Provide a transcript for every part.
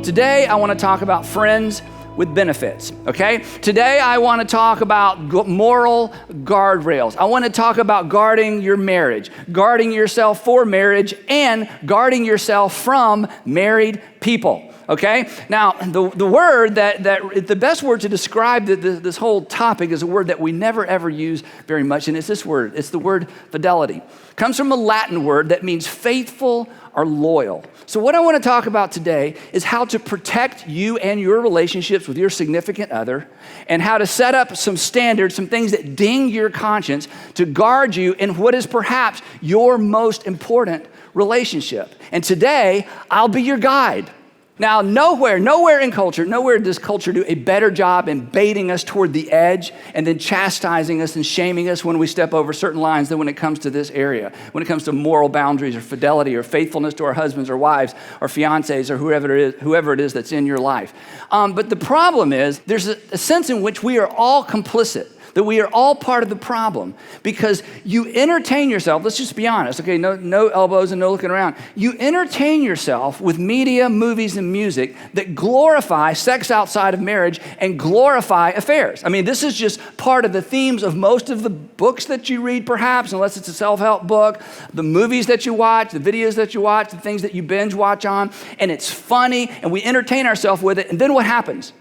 Today, I want to talk about friends with benefits, okay? Today, I want to talk about moral guardrails. I want to talk about guarding your marriage, guarding yourself for marriage, and guarding yourself from married people, okay? Now, the word that the best word to describe this whole topic is a word that we never ever use very much, and it's this word. It's the word fidelity. It comes from a Latin word that means faithful or loyal. So what I want to talk about today is how to protect you and your relationships with your significant other, and how to set up some standards, some things that ding your conscience to guard you in what is perhaps your most important relationship. And today, I'll be your guide. Now, nowhere does culture do a better job in baiting us toward the edge and then chastising us and shaming us when we step over certain lines than when it comes to this area, when it comes to moral boundaries or fidelity or faithfulness to our husbands or wives or fiancés or whoever it is that's in your life. But the problem is there's a sense in which we are all complicit, that we are all part of the problem, because you entertain yourself, let's just be honest, okay, no elbows and no looking around. You entertain yourself with media, movies, and music that glorify sex outside of marriage and glorify affairs. I mean, this is just part of the themes of most of the books that you read, perhaps, unless it's a self-help book, the movies that you watch, the videos that you watch, the things that you binge watch on, and it's funny, and we entertain ourselves with it, and then what happens?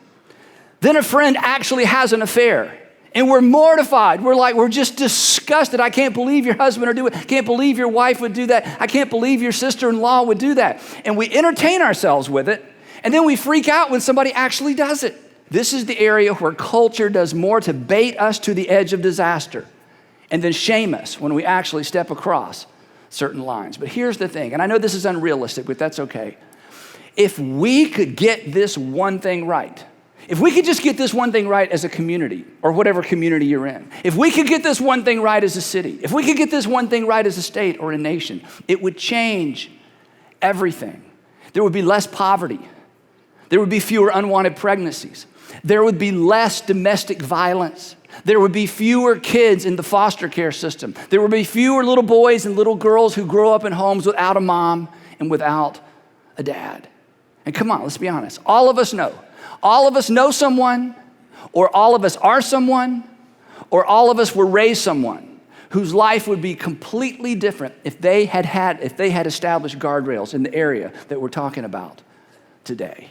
Then a friend actually has an affair. And we're mortified. We're just disgusted. I can't believe your husband would do it. I can't believe your wife would do that. I can't believe your sister-in-law would do that. And we entertain ourselves with it. And then we freak out when somebody actually does it. This is the area where culture does more to bait us to the edge of disaster and then shame us when we actually step across certain lines. But here's the thing, and I know this is unrealistic, but that's okay. If we could get this one thing right, if we could just get this one thing right as a community, or whatever community you're in, if we could get this one thing right as a city, if we could get this one thing right as a state or a nation, it would change everything. There would be less poverty. There would be fewer unwanted pregnancies. There would be less domestic violence. There would be fewer kids in the foster care system. There would be fewer little boys and little girls who grow up in homes without a mom and without a dad. And come on, let's be honest. All of us know someone, or all of us are someone, or all of us were raised someone whose life would be completely different if they had established guardrails in the area that we're talking about today.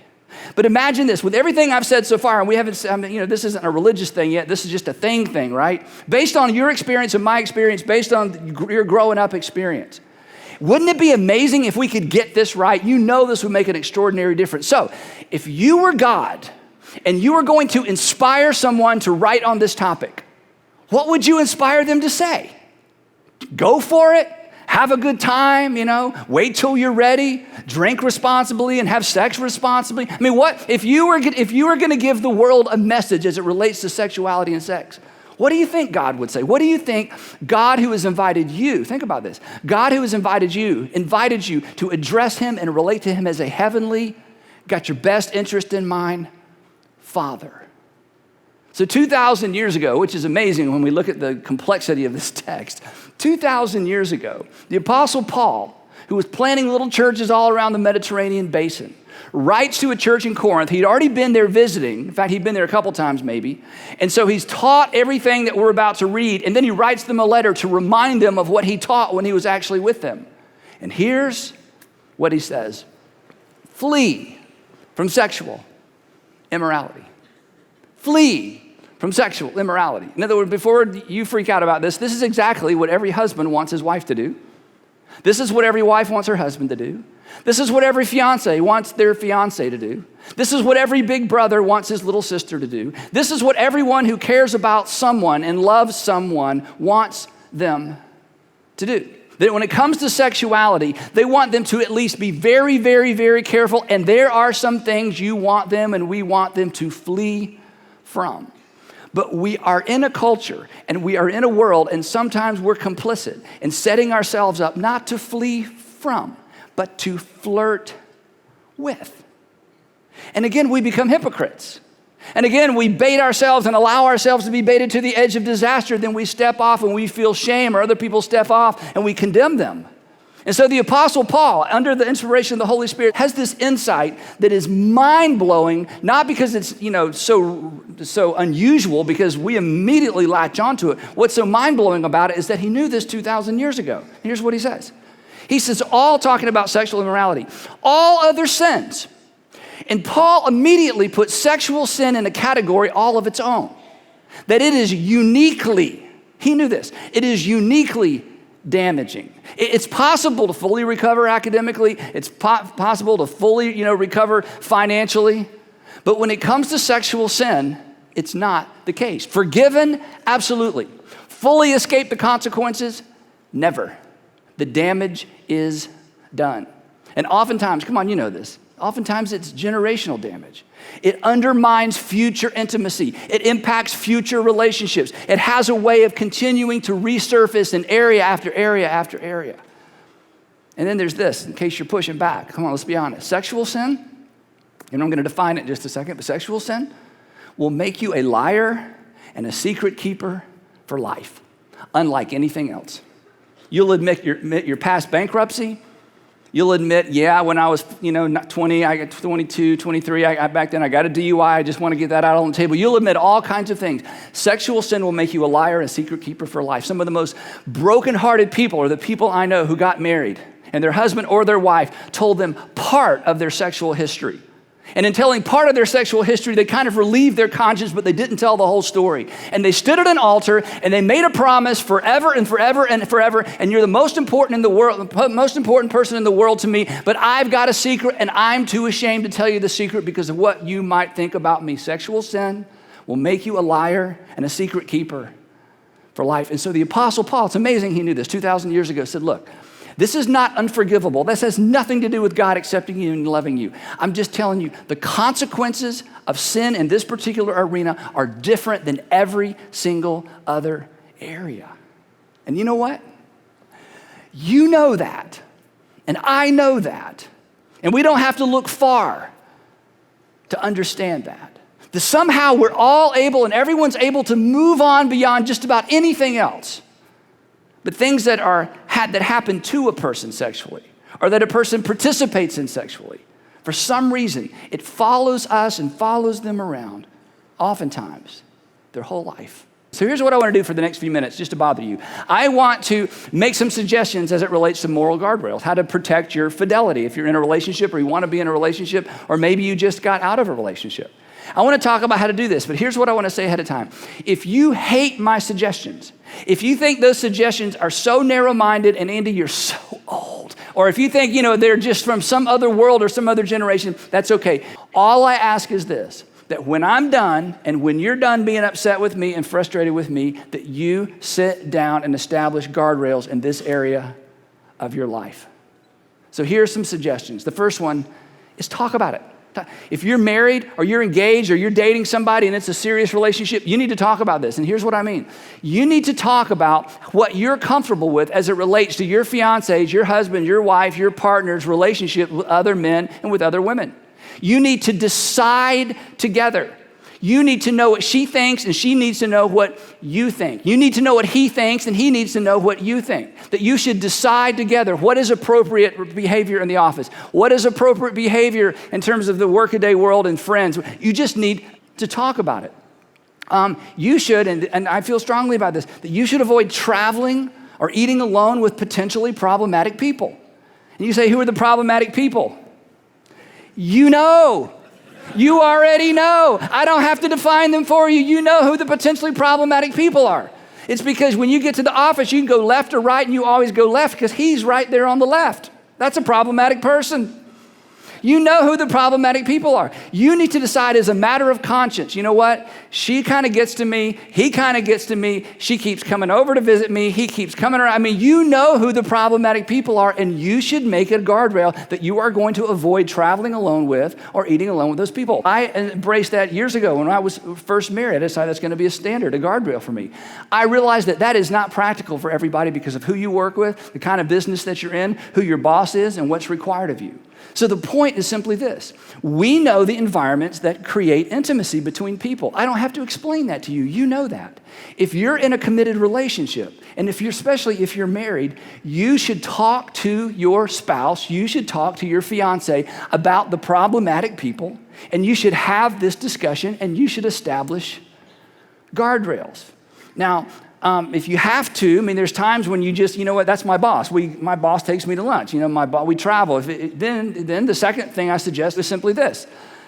But imagine this, with everything I've said so far, and this isn't a religious thing yet, this is just a thing, right? Based on your experience and my experience, based on your growing up experience. Wouldn't it be amazing if we could get this right? You know this would make an extraordinary difference. So, if you were God and you were going to inspire someone to write on this topic, what would you inspire them to say? Go for it, have a good time, wait till you're ready, drink responsibly and have sex responsibly. I mean, what if you were going to give the world a message as it relates to sexuality and sex? What do you think God would say? What do you think God, who has invited you, think about this, God who has invited you to address him and relate to him as a heavenly, got your best interest in mind, Father. So 2,000 years ago, which is amazing when we look at the complexity of this text, 2,000 years ago, the Apostle Paul, who was planting little churches all around the Mediterranean basin, writes to a church in Corinth. He'd already been there visiting. In fact, he'd been there a couple times maybe. And so he's taught everything that we're about to read. And then he writes them a letter to remind them of what he taught when he was actually with them. And here's what he says. Flee from sexual immorality. Flee from sexual immorality. In other words, before you freak out about this is exactly what every husband wants his wife to do. This is what every wife wants her husband to do. This is what every fiance wants their fiance to do. This is what every big brother wants his little sister to do. This is what everyone who cares about someone and loves someone wants them to do. That when it comes to sexuality, they want them to at least be very, very, very careful. And there are some things you want them and we want them to flee from. But we are in a culture and we are in a world, and sometimes we're complicit in setting ourselves up not to flee from, but to flirt with. And again, we become hypocrites. And again, we bait ourselves and allow ourselves to be baited to the edge of disaster. Then we step off and we feel shame, or other people step off and we condemn them. And so the Apostle Paul, under the inspiration of the Holy Spirit, has this insight that is mind-blowing, not because it's, so unusual, because we immediately latch onto it. What's so mind-blowing about it is that he knew this 2,000 years ago. Here's what he says. He says, all talking about sexual immorality, all other sins. And Paul immediately puts sexual sin in a category all of its own. That it is uniquely, he knew this, it is uniquely damaging. It's possible to fully recover academically. It's possible to fully, recover financially. But when it comes to sexual sin, it's not the case. Forgiven? Absolutely. Fully escape the consequences? Never. The damage is done. And oftentimes, come on, you know this, oftentimes it's generational damage. It undermines future intimacy. It impacts future relationships. It has a way of continuing to resurface in area after area after area. And then there's this, in case you're pushing back. Come on, let's be honest. Sexual sin, and I'm going to define it in just a second, but sexual sin will make you a liar and a secret keeper for life, unlike anything else. You'll admit your past bankruptcy. You'll admit, when I was, not 20, I got 22, 23, back then I got a DUI, I just want to get that out on the table. You'll admit all kinds of things. Sexual sin will make you a liar and a secret keeper for life. Some of the most brokenhearted people are the people I know who got married and their husband or their wife told them part of their sexual history. And in telling part of their sexual history, they kind of relieved their conscience, but they didn't tell the whole story. And they stood at an altar and they made a promise forever and forever and forever. And you're the most important in the world, most important person in the world to me. But I've got a secret and I'm too ashamed to tell you the secret because of what you might think about me. Sexual sin will make you a liar and a secret keeper for life. And so the Apostle Paul, it's amazing he knew this, 2,000 years ago, said, look, this is not unforgivable. This has nothing to do with God accepting you and loving you. I'm just telling you, the consequences of sin in this particular arena are different than every single other area. And you know what? You know that, and I know that, and we don't have to look far to understand that. That somehow we're all able and everyone's able to move on beyond just about anything else. But things that happen to a person sexually, or that a person participates in sexually, for some reason, it follows us and follows them around, oftentimes, their whole life. So here's what I want to do for the next few minutes, just to bother you. I want to make some suggestions as it relates to moral guardrails, how to protect your fidelity if you're in a relationship or you want to be in a relationship, or maybe you just got out of a relationship. I want to talk about how to do this, but here's what I want to say ahead of time. If you hate my suggestions, if you think those suggestions are so narrow-minded and Andy, you're so old, or if you think, they're just from some other world or some other generation, that's okay. All I ask is this, that when I'm done and when you're done being upset with me and frustrated with me, that you sit down and establish guardrails in this area of your life. So here's some suggestions. The first one is talk about it. If you're married or you're engaged or you're dating somebody and it's a serious relationship, you need to talk about this. And here's what I mean. You need to talk about what you're comfortable with as it relates to your fiance's, your husband, your wife, your partner's relationship with other men and with other women. You need to decide together. You need to know what she thinks and she needs to know what you think. You need to know what he thinks and he needs to know what you think. That you should decide together what is appropriate behavior in the office. What is appropriate behavior in terms of the workaday world and friends. You just need to talk about it. You should, and I feel strongly about this, that you should avoid traveling or eating alone with potentially problematic people. And you say, who are the problematic people? You know. You already know. I don't have to define them for you. You know who the potentially problematic people are. It's because when you get to the office, you can go left or right, and you always go left because he's right there on the left. That's a problematic person. You know who the problematic people are. You need to decide as a matter of conscience, you know what? She kind of gets to me. He kind of gets to me. She keeps coming over to visit me. He keeps coming around. I mean, you know who the problematic people are, and you should make it a guardrail that you are going to avoid traveling alone with or eating alone with those people. I embraced that years ago when I was first married. I decided that's going to be a standard, a guardrail for me. I realized that that is not practical for everybody because of who you work with, the kind of business that you're in, who your boss is, and what's required of you. So the point point is simply this. We know the environments that create intimacy between people. I don't have to explain that to you. You know that. If you're in a committed relationship, and especially if you're married, you should talk to your spouse, you should talk to your fiance about the problematic people, and you should have this discussion, and you should establish guardrails. Now, if you have to, there's times when you just, you know what, that's my boss. My boss takes me to lunch. We travel. Then the second thing I suggest is simply this.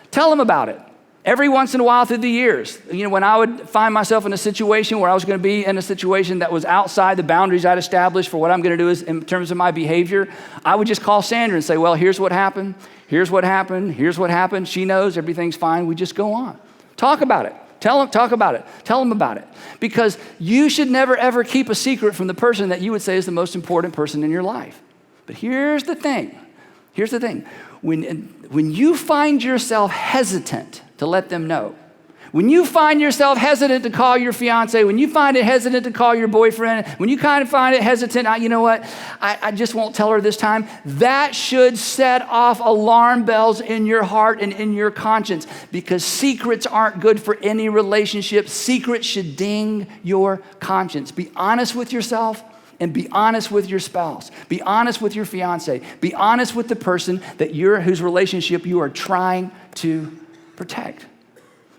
Tell them about it. Every once in a while through the years, when I would find myself in a situation where I was going to be in a situation that was outside the boundaries I'd established for what I'm going to do is in terms of my behavior, I would just call Sandra and say, well, here's what happened. Here's what happened. Here's what happened. She knows everything's fine. We just go on. Talk about it. Talk about it. Tell them about it. Because you should never, ever keep a secret from the person that you would say is the most important person in your life. But here's the thing. When you find yourself hesitant to let them know, when you find yourself hesitant to call your fiance, when you find it hesitant to call your boyfriend, when you kind of find it hesitant, you know what, I just won't tell her this time, that should set off alarm bells in your heart and in your conscience, because secrets aren't good for any relationship. Secrets should ding your conscience. Be honest with yourself and be honest with your spouse. Be honest with your fiance. Be honest with the person whose relationship you are trying to protect.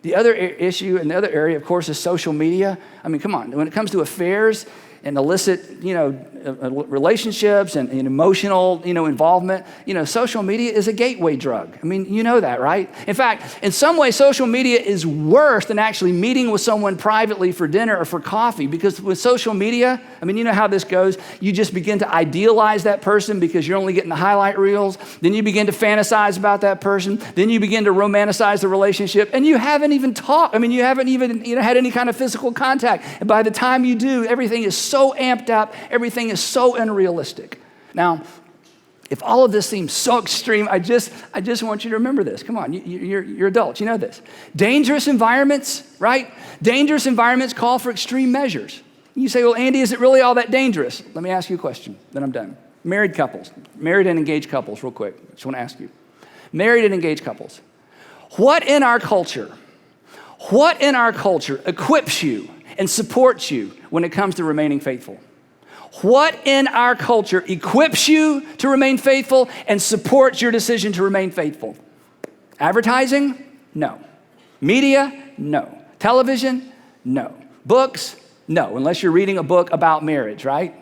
The other issue and the other area, of course, is social media. Come on. When it comes to affairs and illicit, relationships and emotional, involvement, social media is a gateway drug. You know that, right? In fact, in some ways, social media is worse than actually meeting with someone privately for dinner or for coffee, because with social media, you know how this goes. You just begin to idealize that person because you're only getting the highlight reels. Then you begin to fantasize about that person. Then you begin to romanticize the relationship, and you haven't even talked. You haven't even had any kind of physical contact. And by the time you do, everything is so amped up, everything is so unrealistic. Now, if all of this seems so extreme, I just want you to remember this. Come on, you're adults, you know this. Dangerous environments, right? Dangerous environments call for extreme measures. You say, well, Andy, is it really all that dangerous? Let me ask you a question, then I'm done. Married and engaged couples, real quick. I just want to ask you. Married and engaged couples. What in our culture equips you and supports you when it comes to remaining faithful? What in our culture equips you to remain faithful and supports your decision to remain faithful? Advertising? No. Media? No. Television? No. Books? No, unless you're reading a book about marriage, right?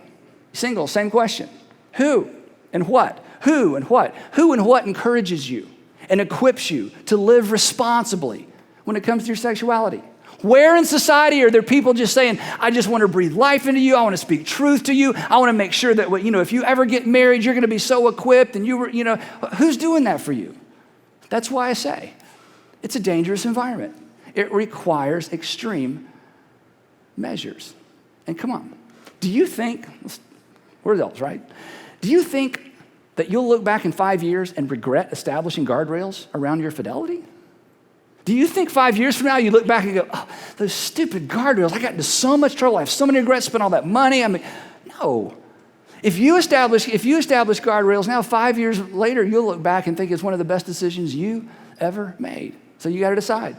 Single, same question. Who and what? Who and what? Who and what encourages you and equips you to live responsibly when it comes to your sexuality? Where in society are there people just saying, I just want to breathe life into you. I want to speak truth to you. I want to make sure that, if you ever get married, you're going to be so equipped, and who's doing that for you? That's why I say it's a dangerous environment. It requires extreme measures. And come on, do you think, we're adults, right? Do you think that you'll look back in 5 years and regret establishing guardrails around your fidelity? Do you think 5 years from now you look back and go, oh, those stupid guardrails, I got into so much trouble, I have so many regrets, spent all that money? No. If you establish guardrails now, 5 years later, you'll look back and think it's one of the best decisions you ever made. So you got to decide.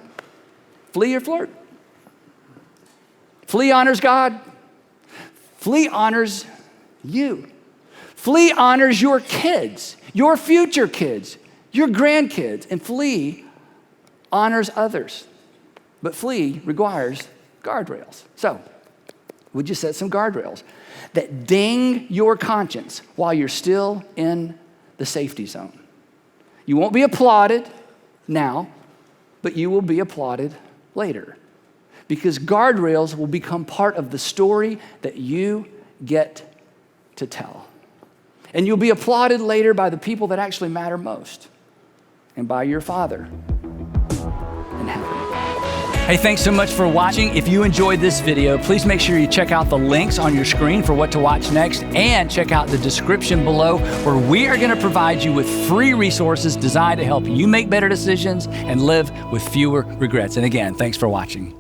Flee or flirt? Flee honors God. Flee honors you. Flee honors your kids, your future kids, your grandkids, and flee honors others. But flee requires guardrails. So, would you set some guardrails that ding your conscience while you're still in the safety zone? You won't be applauded now, but you will be applauded later, because guardrails will become part of the story that you get to tell. And you'll be applauded later by the people that actually matter most, and by your Father in heaven. Hey, thanks so much for watching. If you enjoyed this video, please make sure you check out the links on your screen for what to watch next, and check out the description below, where we are going to provide you with free resources designed to help you make better decisions and live with fewer regrets. And again, thanks for watching.